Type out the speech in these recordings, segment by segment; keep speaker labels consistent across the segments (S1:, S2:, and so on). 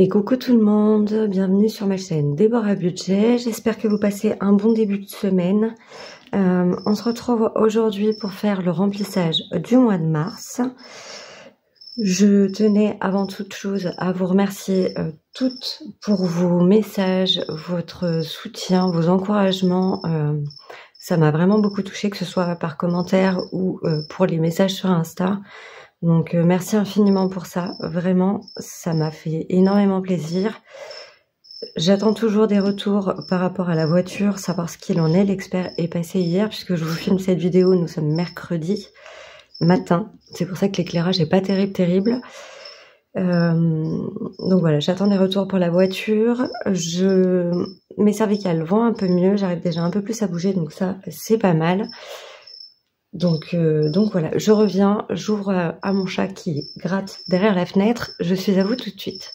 S1: Et coucou tout le monde, bienvenue sur ma chaîne Déborah Budget. J'espère que vous passez un bon début de semaine. On se retrouve aujourd'hui pour faire le remplissage du mois de mars. Je tenais avant toute chose à vous remercier toutes pour vos messages, votre soutien, vos encouragements. Ça m'a vraiment beaucoup touchée, que ce soit par commentaire ou pour les messages sur Insta. Donc merci infiniment pour ça, vraiment, ça m'a fait énormément plaisir. J'attends toujours des retours par rapport à la voiture, savoir ce qu'il en est. L'expert est passé hier, puisque je vous filme cette vidéo, nous sommes mercredi matin. C'est pour ça que l'éclairage n'est pas terrible. Donc voilà, j'attends des retours pour la voiture. Mes cervicales vont un peu mieux, j'arrive déjà un peu plus à bouger, donc ça c'est pas mal. Donc voilà, je reviens, j'ouvre à mon chat qui gratte derrière la fenêtre. Je suis à vous tout de suite.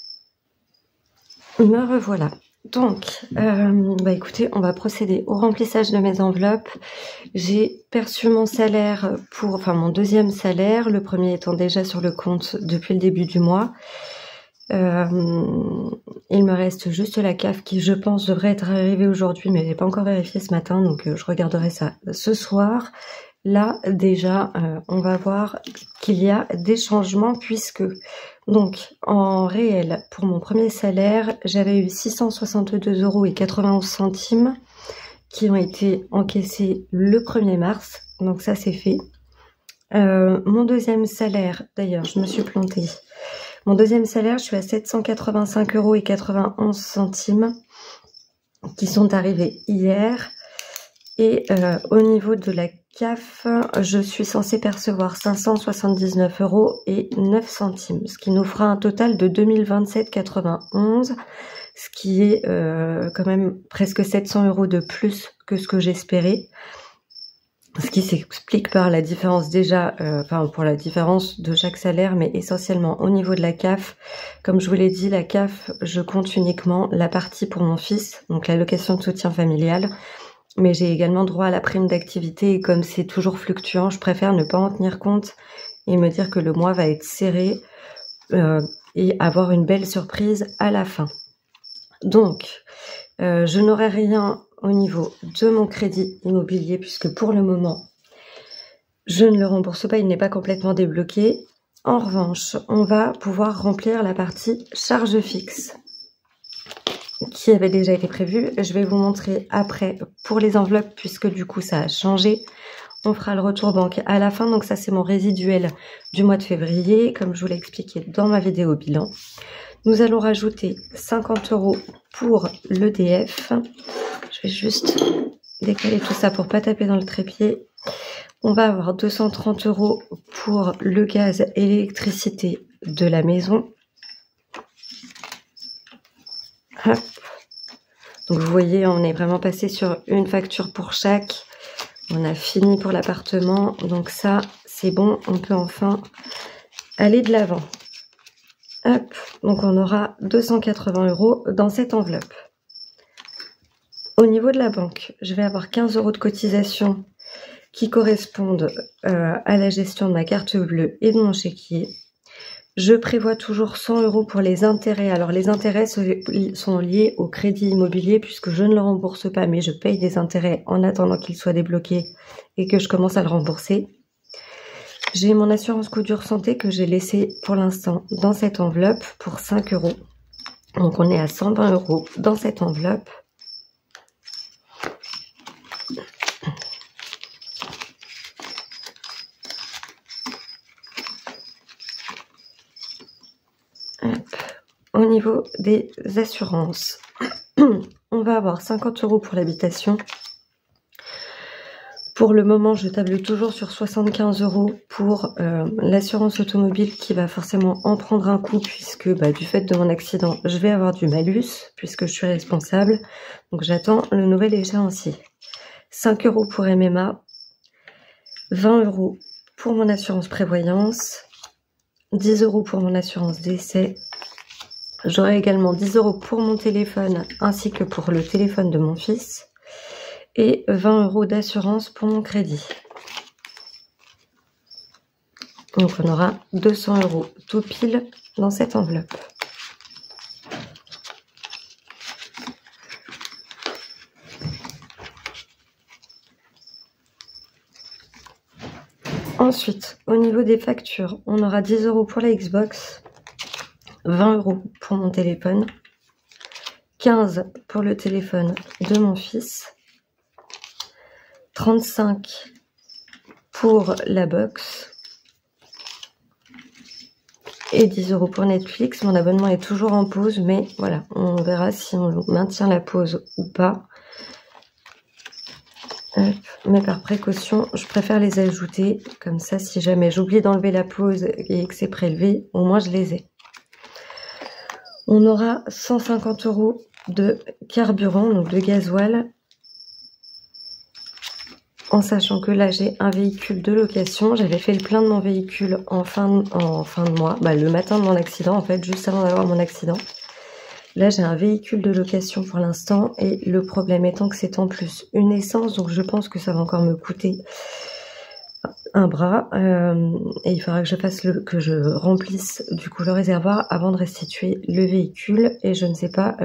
S1: Me revoilà. Donc, écoutez, on va procéder au remplissage de mes enveloppes. J'ai perçu mon salaire mon deuxième salaire, le premier étant déjà sur le compte depuis le début du mois. Il me reste juste la CAF qui, je pense, devrait être arrivée aujourd'hui, mais je n'ai pas encore vérifié ce matin, donc je regarderai ça ce soir. Là, déjà, on va voir qu'il y a des changements puisque, donc, en réel, pour mon premier salaire, j'avais eu 662,91 € qui ont été encaissés le 1er mars. Donc ça, c'est fait. Mon deuxième salaire, d'ailleurs, je me suis plantée. Mon deuxième salaire, je suis à 785,91 € qui sont arrivés hier. Et au niveau de la CAF, je suis censée percevoir 579,09 €, ce qui nous fera un total de 2027,91 €, ce qui est quand même presque 700 € de plus que ce que j'espérais. Ce qui s'explique par la différence déjà, pour la différence de chaque salaire, mais essentiellement au niveau de la CAF. Comme je vous l'ai dit, la CAF, je compte uniquement la partie pour mon fils, donc l'allocation de soutien familial. Mais j'ai également droit à la prime d'activité et comme c'est toujours fluctuant, je préfère ne pas en tenir compte et me dire que le mois va être serré et avoir une belle surprise à la fin. Donc, je n'aurai rien au niveau de mon crédit immobilier puisque pour le moment, je ne le rembourse pas, il n'est pas complètement débloqué. En revanche, on va pouvoir remplir la partie charges fixes qui avait déjà été prévu. Je vais vous montrer après pour les enveloppes puisque du coup ça a changé. On fera le retour banque à la fin. Donc ça c'est mon résiduel du mois de février comme je vous l'ai expliqué dans ma vidéo bilan. Nous allons rajouter 50 € pour l'EDF. Je vais juste décaler tout ça pour pas taper dans le trépied. On va avoir 230 € pour le gaz et l'électricité de la maison. Hop. Donc vous voyez, on est vraiment passé sur une facture pour chaque. On a fini pour l'appartement. Donc ça, c'est bon. On peut enfin aller de l'avant. Hop. Donc on aura 280 € dans cette enveloppe. Au niveau de la banque, je vais avoir 15 € de cotisation qui correspondent à la gestion de ma carte bleue et de mon chéquier. Je prévois toujours 100 € pour les intérêts. Alors les intérêts sont liés au crédit immobilier puisque je ne le rembourse pas, mais je paye des intérêts en attendant qu'il soit débloqué et que je commence à le rembourser. J'ai mon assurance coup dur santé que j'ai laissé pour l'instant dans cette enveloppe pour 5 €. Donc on est à 120 € dans cette enveloppe. Au niveau des assurances, on va avoir 50 € pour l'habitation. Pour le moment, je table toujours sur 75 € pour l'assurance automobile qui va forcément en prendre un coup puisque du fait de mon accident, je vais avoir du malus puisque je suis responsable. Donc j'attends le nouvel échéancier. 5 € pour MMA, 20 € pour mon assurance prévoyance, 10 € pour mon assurance décès. J'aurai également 10 € pour mon téléphone ainsi que pour le téléphone de mon fils et 20 € d'assurance pour mon crédit. Donc on aura 200 € tout pile dans cette enveloppe. Ensuite, au niveau des factures, on aura 10 € pour la Xbox, 20 € pour mon téléphone, 15 pour le téléphone de mon fils, 35 pour la box et 10 € pour Netflix. Mon abonnement est toujours en pause, mais voilà, on verra si on maintient la pause ou pas. Mais par précaution, je préfère les ajouter. Comme ça, si jamais j'oublie d'enlever la pause et que c'est prélevé, au moins je les ai. On aura 150 € de carburant, donc de gasoil. En sachant que là, j'ai un véhicule de location. J'avais fait le plein de mon véhicule en fin de mois. Le matin de mon accident, en fait, juste avant d'avoir mon accident. Là, j'ai un véhicule de location pour l'instant. Et le problème étant que c'est en plus une essence. Donc, je pense que ça va encore me coûter un bras. Et il faudra que je remplisse du coup le réservoir avant de restituer le véhicule. Et je ne sais pas...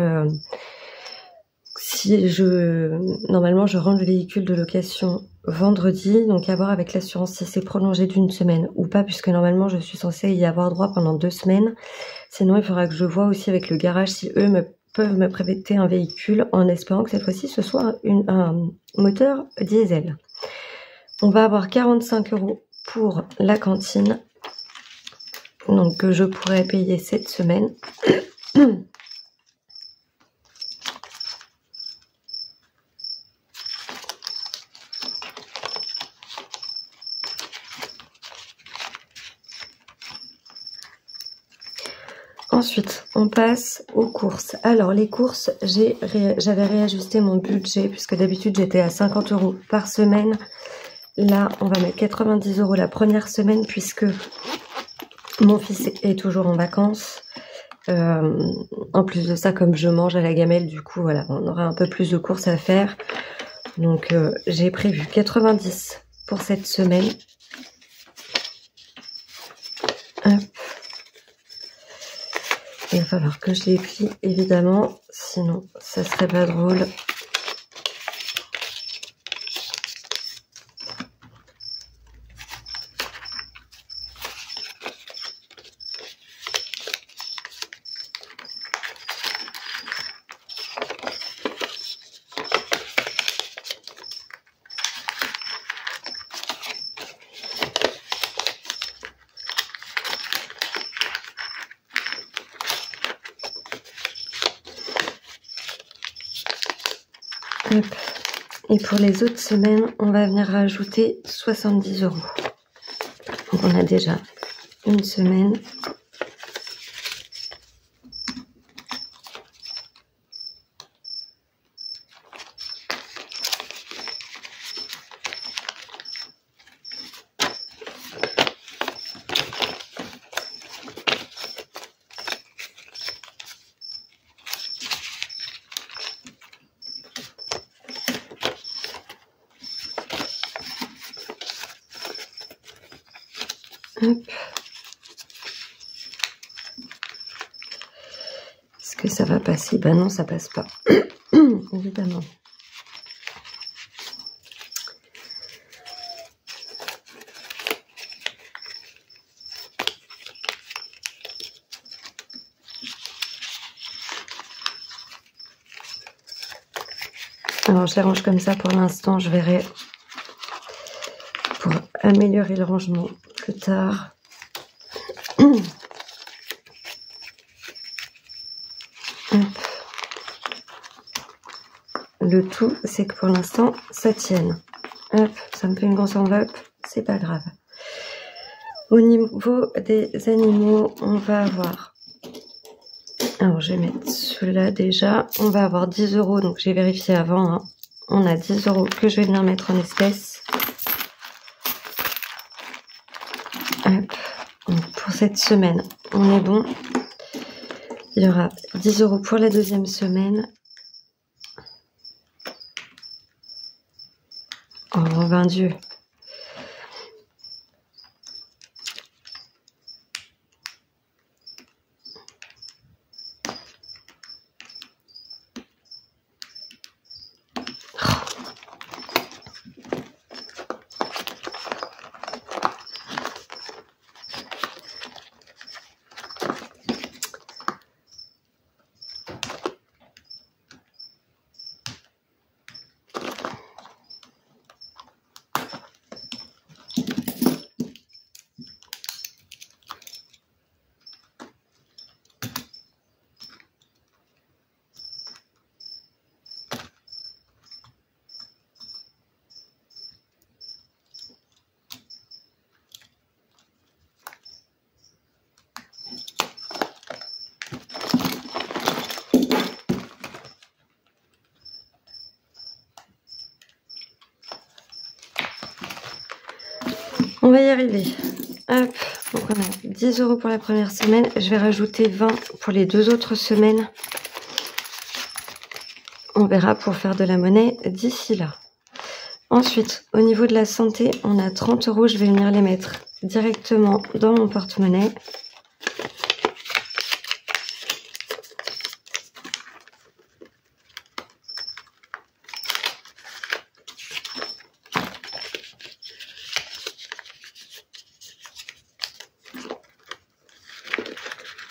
S1: Normalement, je rends le véhicule de location vendredi, donc à voir avec l'assurance si c'est prolongé d'une semaine ou pas, puisque normalement, je suis censée y avoir droit pendant 2 semaines. Sinon, il faudra que je vois aussi avec le garage si eux peuvent me prêter un véhicule, en espérant que cette fois-ci, ce soit un moteur diesel. On va avoir 45 € pour la cantine, donc que je pourrais payer cette semaine. Ensuite, on passe aux courses. Alors, les courses, j'avais réajusté mon budget, puisque d'habitude, j'étais à 50 € par semaine. Là, on va mettre 90 € la première semaine, puisque mon fils est toujours en vacances. En plus de ça, comme je mange à la gamelle, du coup, voilà, on aura un peu plus de courses à faire. Donc, j'ai prévu 90 pour cette semaine. Hop. Il va falloir que je les plie, évidemment, sinon ça serait pas drôle. Et pour les autres semaines, on va venir rajouter 70 €. Donc on a déjà une semaine. Hop. Est-ce que ça va passer? Ben non, ça passe pas. Évidemment. Alors je les range comme ça pour l'instant, je verrai pour améliorer le rangement plus tard. Le tout, c'est que pour l'instant, ça tienne. Hop, ça me fait une grosse enveloppe, c'est pas grave. Au niveau des animaux, on va avoir... Alors, je vais mettre ceux-là déjà. On va avoir 10 €, donc j'ai vérifié avant. Hein. On a 10 € que je vais venir mettre en espèces. Hop. Donc, pour cette semaine, on est bon. Il y aura 10 € pour la deuxième semaine. Oh, ben Dieu. On va y arriver. Hop, donc on a 10 € pour la première semaine. Je vais rajouter 20 pour les 2 autres semaines. On verra pour faire de la monnaie d'ici là. Ensuite, au niveau de la santé, on a 30 €. Je vais venir les mettre directement dans mon porte-monnaie.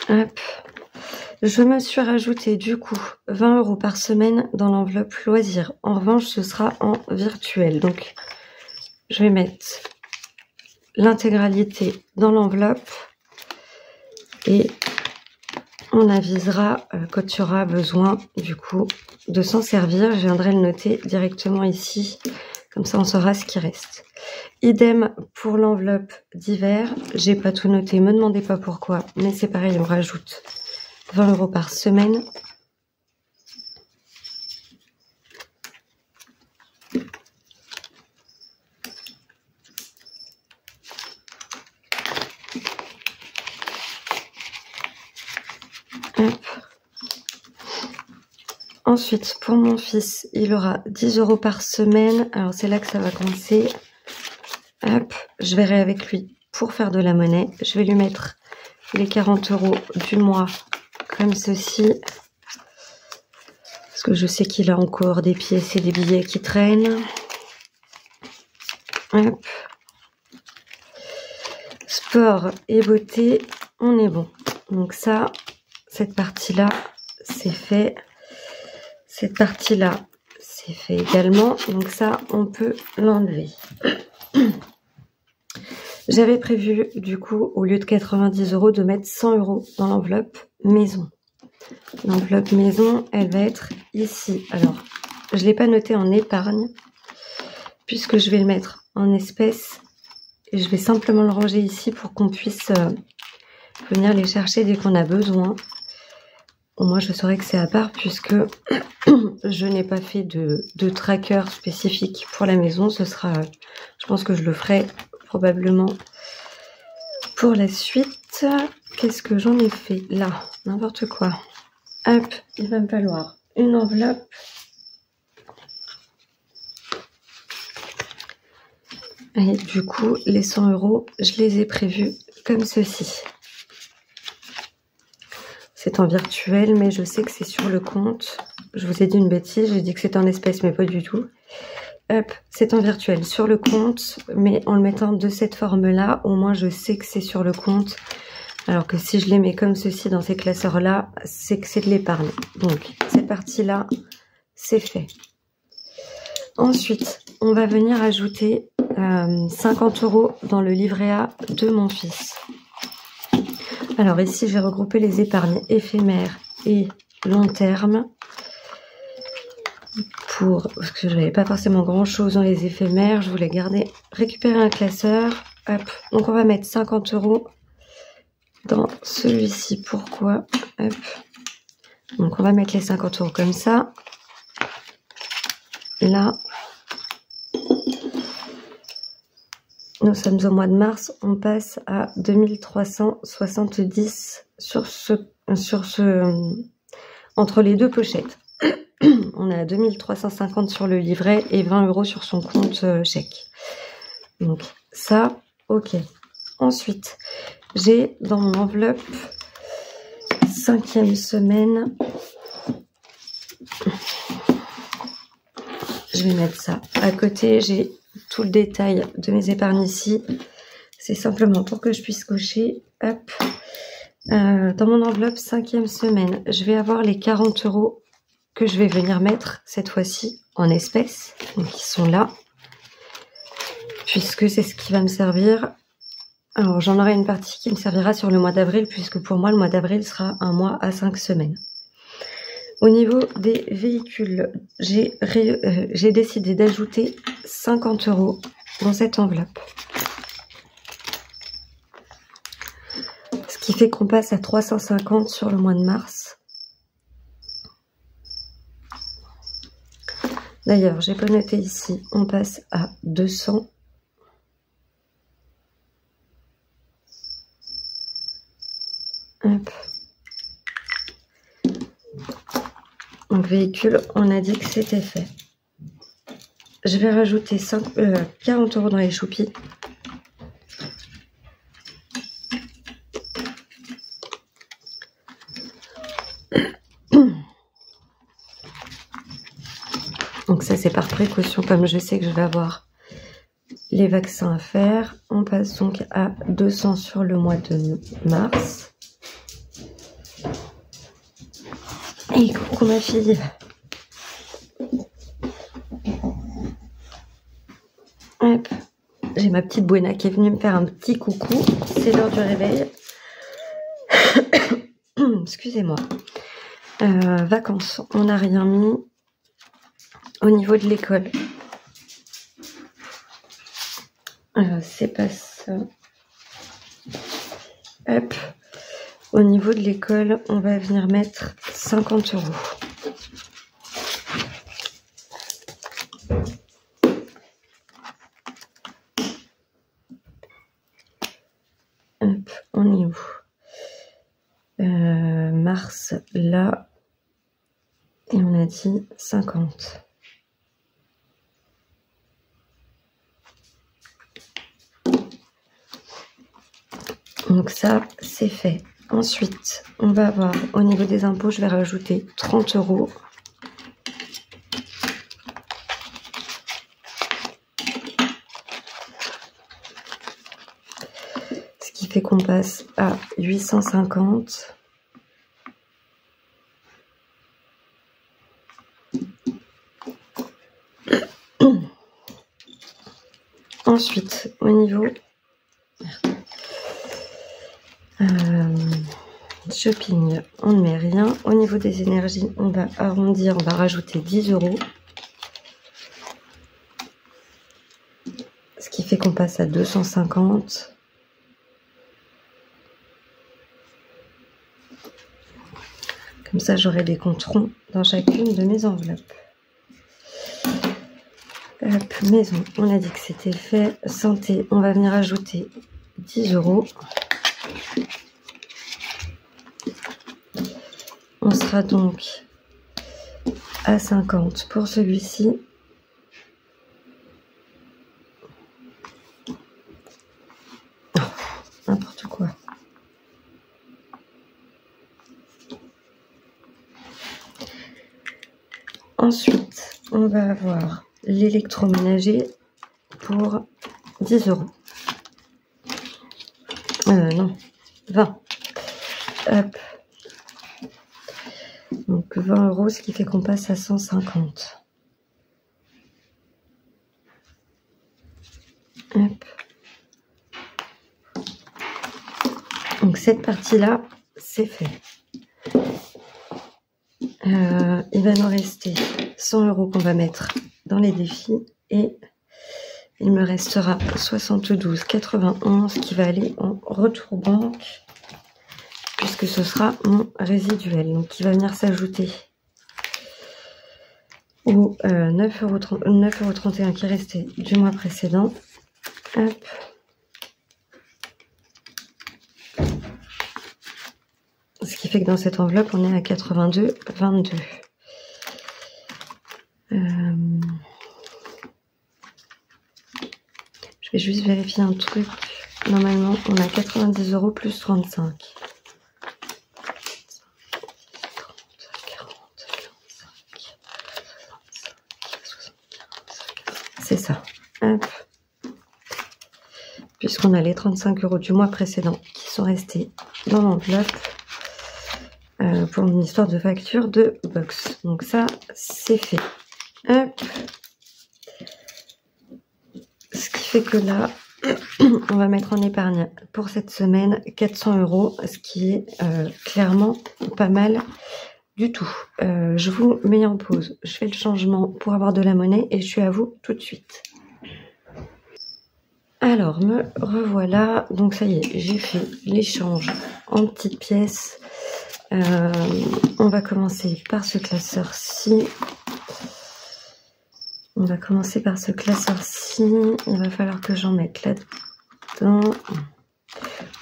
S1: Hop. Je me suis rajouté du coup 20 € par semaine dans l'enveloppe loisirs. En revanche, ce sera en virtuel. Donc, je vais mettre l'intégralité dans l'enveloppe et on avisera quand tu auras besoin du coup de s'en servir. Je viendrai le noter directement ici. Comme ça, on saura ce qui reste. Idem pour l'enveloppe d'hiver. J'ai pas tout noté, me demandez pas pourquoi, mais c'est pareil, on rajoute 20 € par semaine. Hop. Ensuite, pour mon fils, il aura 10 € par semaine. Alors, c'est là que ça va commencer. Hop, je verrai avec lui pour faire de la monnaie. Je vais lui mettre les 40 € du mois comme ceci. Parce que je sais qu'il a encore des pièces et des billets qui traînent. Hop. Sport et beauté, on est bon. Donc ça, cette partie-là, c'est fait. Cette partie-là, c'est fait également. Donc ça, on peut l'enlever. J'avais prévu, du coup, au lieu de 90 €, de mettre 100 € dans l'enveloppe maison. L'enveloppe maison, elle va être ici. Alors, je ne l'ai pas noté en épargne, puisque je vais le mettre en espèces. Et je vais simplement le ranger ici pour qu'on puisse venir les chercher dès qu'on a besoin. Au moins, je saurai que c'est à part, puisque je n'ai pas fait de tracker spécifique pour la maison. Ce sera, je pense que je le ferai probablement pour la suite. Qu'est-ce que j'en ai fait là? N'importe quoi. Hop, il va me falloir une enveloppe. Et du coup, les 100 €, je les ai prévus comme ceci. C'est en virtuel, mais je sais que c'est sur le compte. Je vous ai dit une bêtise, j'ai dit que c'était en espèces, mais pas du tout. Hop, c'est en virtuel sur le compte, mais en le mettant de cette forme-là, au moins je sais que c'est sur le compte. Alors que si je les mets comme ceci dans ces classeurs-là, c'est que c'est de l'épargne. Donc, cette partie-là, c'est fait. Ensuite, on va venir ajouter 50 € dans le livret A de mon fils. Alors ici, je vais regrouper les épargnes éphémères et long terme. Parce que je n'avais pas forcément grand-chose dans les éphémères. Je voulais récupérer un classeur. Hop. Donc, on va mettre 50 € dans celui-ci. Pourquoi? Hop. Donc, on va mettre les 50 € comme ça. Là. Nous sommes au mois de mars. On passe à 2370 entre les deux pochettes. On est à 2350 sur le livret et 20 € sur son compte chèque. Donc, ça, ok. Ensuite, j'ai dans mon enveloppe 5e semaine. Je vais mettre ça à côté. J'ai tout le détail de mes épargnes ici. C'est simplement pour que je puisse cocher. Hop. Dans mon enveloppe 5e semaine, je vais avoir les 40 € que je vais venir mettre cette fois-ci en espèces. Donc, ils sont là. Puisque c'est ce qui va me servir. Alors, j'en aurai une partie qui me servira sur le mois d'avril, puisque pour moi, le mois d'avril sera un mois à 5 semaines. Au niveau des véhicules, j'ai décidé d'ajouter 50 € dans cette enveloppe. Ce qui fait qu'on passe à 350 sur le mois de mars. D'ailleurs, j'ai pas noté ici, on passe à 200. Hop. Donc véhicule, on a dit que c'était fait. Je vais rajouter 40 € dans les choupies. Donc ça c'est par précaution, comme je sais que je vais avoir les vaccins à faire. On passe donc à 200 sur le mois de mars. Et coucou ma fille. Hop. J'ai ma petite Buena qui est venue me faire un petit coucou. C'est l'heure du réveil. Excusez-moi. Vacances, on n'a rien mis. Au niveau de l'école, c'est pas ça. Hop. Au niveau de l'école, on va venir mettre 50 €. Hop, on est où? Mars, là. Et on a dit 50. Donc ça, c'est fait. Ensuite, on va avoir, au niveau des impôts, je vais rajouter 30 €. Ce qui fait qu'on passe à 850. Ensuite, au niveau shopping, on ne met rien. Au niveau des énergies, on va arrondir, on va rajouter 10 €. Ce qui fait qu'on passe à 250. Comme ça, j'aurai des comptes ronds dans chacune de mes enveloppes. Hop, maison, on a dit que c'était fait. Santé, on va venir ajouter 10 €. On sera donc à 50 pour celui-ci. Oh, n'importe quoi. Ensuite, on va avoir l'électroménager pour 10 €. Non, 20. Hop. Donc 20 €, ce qui fait qu'on passe à 150. Hop. Donc cette partie-là, c'est fait. Il va nous rester 100 € qu'on va mettre dans les défis et il me restera 72,91 qui va aller en retour banque puisque ce sera mon résiduel, donc qui va venir s'ajouter aux 9,31 € qui restait du mois précédent. Hop. Ce qui fait que dans cette enveloppe, on est à 82,22. Je vais juste vérifier un truc. Normalement, on a 90 € plus 35. 30, 40, 45, 65, 75. C'est ça. Hop. Puisqu'on a les 35 € du mois précédent qui sont restés dans l'enveloppe. Pour une histoire de facture de box. Donc ça, c'est fait. Hop. Ce qui fait que là, on va mettre en épargne pour cette semaine 400 €, ce qui est clairement pas mal du tout. Je vous mets en pause. Je fais le changement pour avoir de la monnaie et je suis à vous tout de suite. Alors, me revoilà. Donc ça y est, j'ai fait l'échange en petites pièces. On va commencer par ce classeur-ci. Il va falloir que j'en mette là-dedans.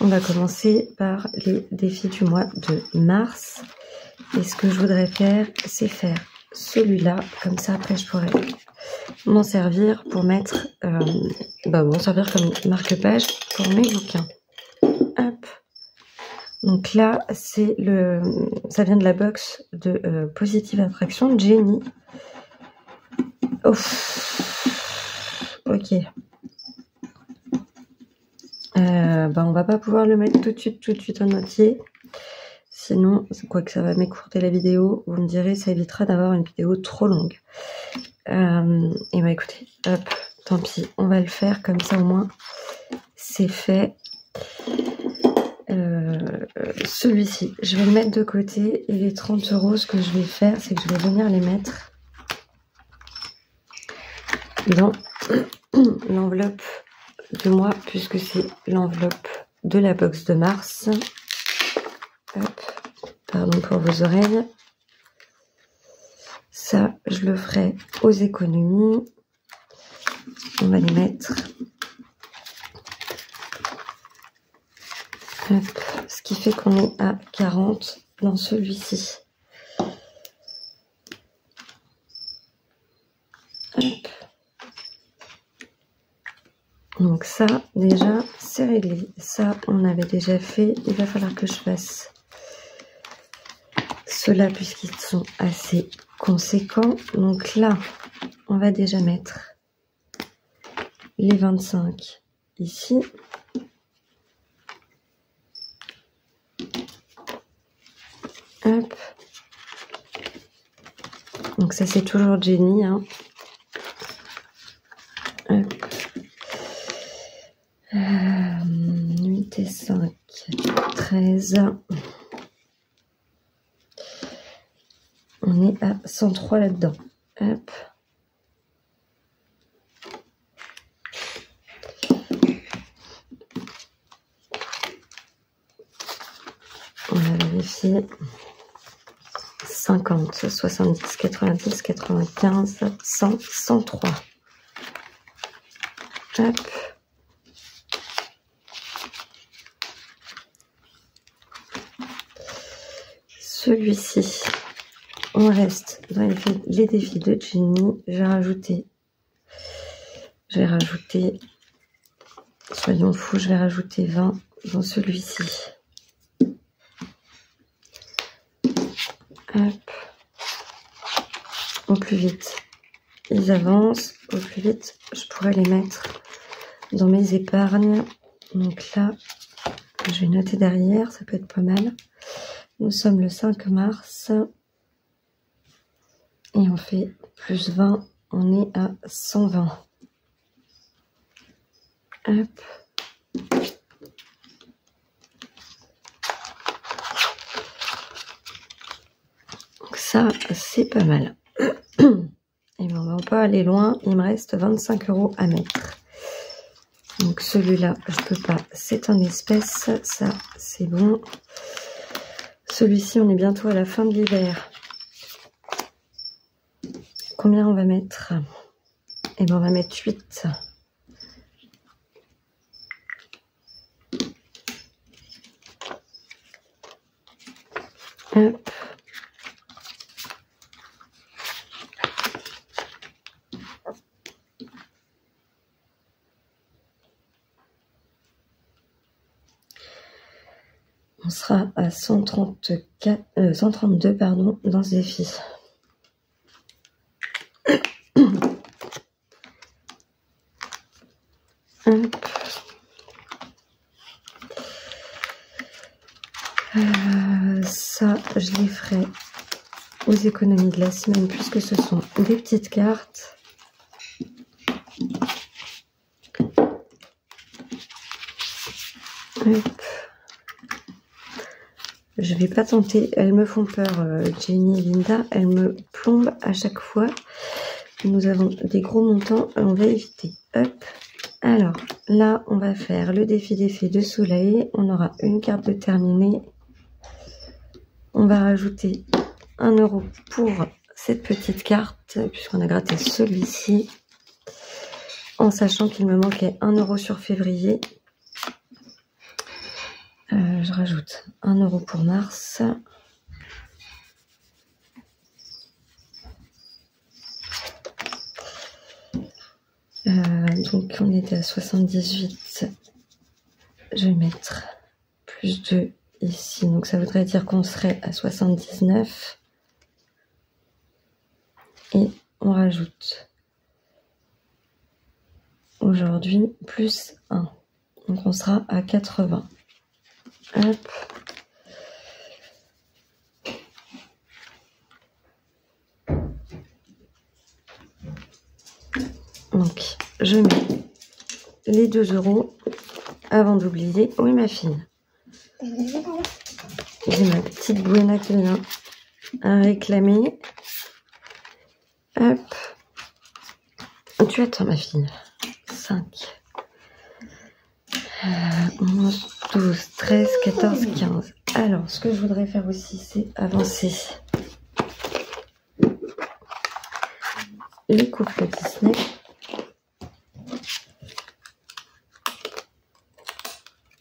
S1: On va commencer par les défis du mois de mars. Et ce que je voudrais faire, c'est faire celui-là. Comme ça, après, je pourrais m'en servir pour mettre... m'en servir comme marque-page pour mes bouquins. Hop. Donc là, c'est ça vient de la box de Positive Attraction de Jenny. Ok. On va pas pouvoir le mettre tout de suite en entier. Sinon, quoi que ça va m'écourter la vidéo, vous me direz, ça évitera d'avoir une vidéo trop longue. Et bah écoutez, hop, tant pis, on va le faire comme ça au moins, c'est fait. Celui-ci, je vais le mettre de côté et les 30 €, ce que je vais faire, c'est que je vais venir les mettre dans l'enveloppe de moi, puisque c'est l'enveloppe de la box de mars. Hop, pardon pour vos oreilles. Ça, je le ferai aux économies. On va les mettre. Hop, ce qui fait qu'on est à 40 dans celui-ci. Hop. Donc ça, déjà, c'est réglé. Ça, on avait déjà fait. Il va falloir que je fasse ceux-là puisqu'ils sont assez conséquents. Donc là, on va déjà mettre les 25 ici. Hop. Donc ça, c'est toujours Jenny, hein. Hop. 8 et 5, 13. On est à 103 là-dedans. Hop. On va vérifier. 50, 70, 90, 95, 100, 103. Hop. Celui-ci, on reste dans les défis de Jenny. Je vais rajouter, soyons fous, je vais rajouter 20 dans celui-ci. Hop. Au plus vite, ils avancent. Au plus vite, je pourrais les mettre dans mes épargnes. Donc là, je vais noter derrière, ça peut être pas mal. Nous sommes le 5 mars. Et on fait plus 20. On est à 120. Hop. Donc ça, c'est pas mal. Et bien, on va pas aller loin. Il me reste 25 € à mettre. Donc celui-là, je peux pas. C'est en espèces. Ça, c'est bon. Celui-ci, on est bientôt à la fin de l'hiver. Combien on va mettre? Eh bien, on va mettre 8. Hop. On sera à 132 pardon, dans ce défi. Hop. Ça, je les ferai aux économies de la semaine puisque ce sont des petites cartes. Hop. Je vais pas tenter, elles me font peur, Jenny et Linda, elles me plombent à chaque fois. Nous avons des gros montants, on va éviter. Hop. Alors, là, on va faire le défi des fées de soleil. On aura une carte de terminée. On va rajouter 1 € pour cette petite carte, puisqu'on a gratté celui-ci. En sachant qu'il me manquait 1 € sur février. Je rajoute 1 € pour mars. Donc on était à 78. Je vais mettre plus 2 ici. Donc ça voudrait dire qu'on serait à 79. Et on rajoute aujourd'hui plus 1. Donc on sera à 80. Hop. Donc je mets les 2 € avant d'oublier. Oui ma fille. J'ai ma petite Buena qui vient à réclamer. Hop. Tu attends ma fille. 5. 11, 12, 13, 14, 15. Alors, ce que je voudrais faire aussi, c'est avancer les couples Disney.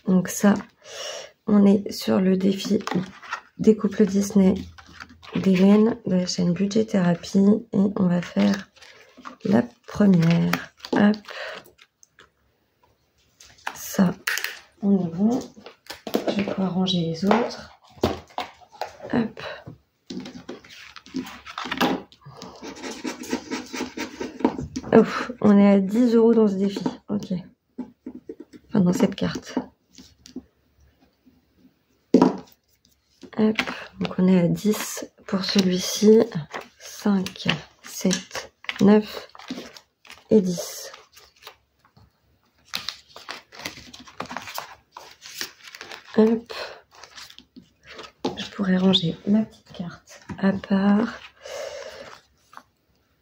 S1: Donc ça, on est sur le défi des couples Disney d'Hélène de la chaîne Budget Thérapie. Et on va faire la première. Hop. Ça, on est bon. Je vais pouvoir ranger les autres. Hop. Ouf, on est à 10 € dans ce défi. Ok. Enfin, dans cette carte. Hop. Donc, on est à 10 pour celui-ci. 5, 7, 9 et 10. Hop. Je pourrais ranger ma petite carte à part.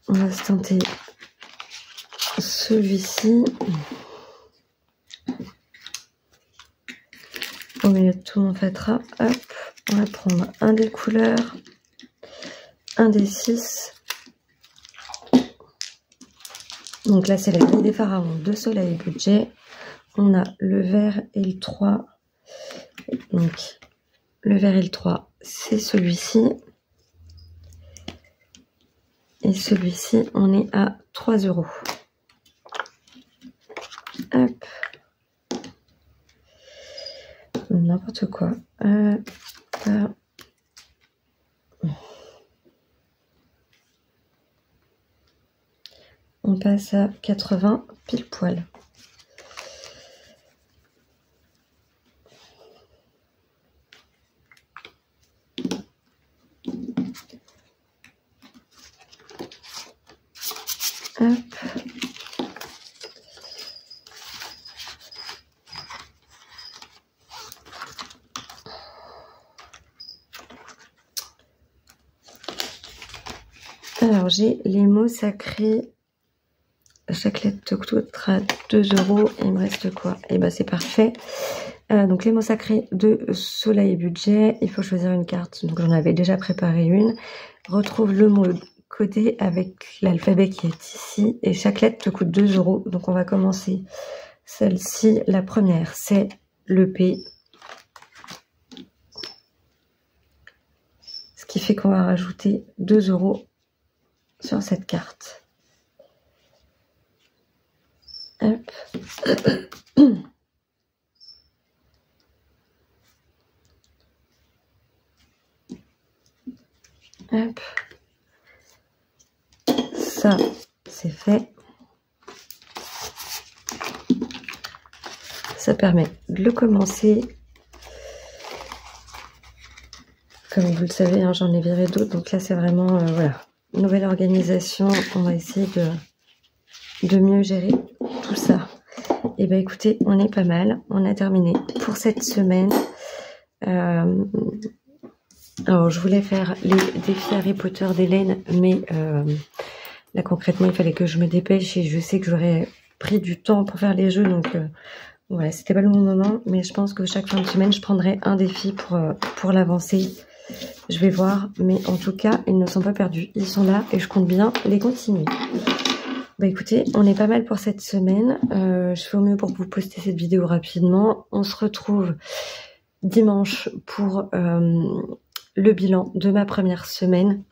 S1: On va se tenter celui-ci. Au milieu de tout mon fatras. Hop. On va prendre un des couleurs. Un des 6. Donc là, c'est la grille des pharaons de Soleil Budget. On a le vert et le 3. Donc, le vert et le 3, c'est celui-ci. Et celui-ci, on est à 3 €. Hop. N'importe quoi. On passe à 80 pile poil. Hop. Alors j'ai les mots sacrés. Chaque lettre coûtera 2 € et il me reste quoi? Et ben c'est parfait. Donc les mots sacrés de Soleil Budget. Il faut choisir une carte. Donc j'en avais déjà préparé une. Retrouve le mot codé avec l'alphabet qui est ici. Et chaque lettre te coûte 2 €. Donc on va commencer celle-ci. La première c'est le P. Ce qui fait qu'on va rajouter 2 € sur cette carte. Hop. Hop. Ça, c'est fait. Ça permet de le commencer. Comme vous le savez, hein, j'en ai viré d'autres. Donc là, c'est vraiment, voilà, nouvelle organisation. On va essayer de mieux gérer tout ça. Et ben écoutez, on est pas mal. On a terminé pour cette semaine. Alors, je voulais faire les défis Harry Potter d'Hélène, mais là, concrètement, il fallait que je me dépêche et je sais que j'aurais pris du temps pour faire les jeux. Donc, voilà, c'était pas le bon moment, mais je pense que chaque fin de semaine, je prendrai un défi pour l'avancer. Je vais voir, mais en tout cas, ils ne sont pas perdus. Ils sont là et je compte bien les continuer. Bah écoutez, on est pas mal pour cette semaine. Je fais au mieux pour vous poster cette vidéo rapidement. On se retrouve dimanche pour le bilan de ma première semaine.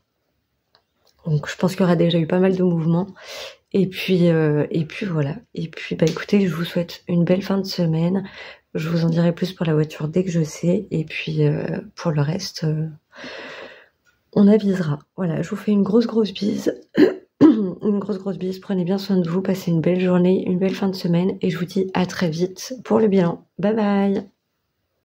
S1: Donc je pense qu'il y aura déjà eu pas mal de mouvements. Et puis voilà. Et puis bah écoutez, je vous souhaite une belle fin de semaine. Je vous en dirai plus pour la voiture dès que je sais. Et puis pour le reste, on avisera. Voilà, je vous fais une grosse bise. Une grosse bise. Prenez bien soin de vous. Passez une belle journée, une belle fin de semaine. Et je vous dis à très vite pour le bilan. Bye bye.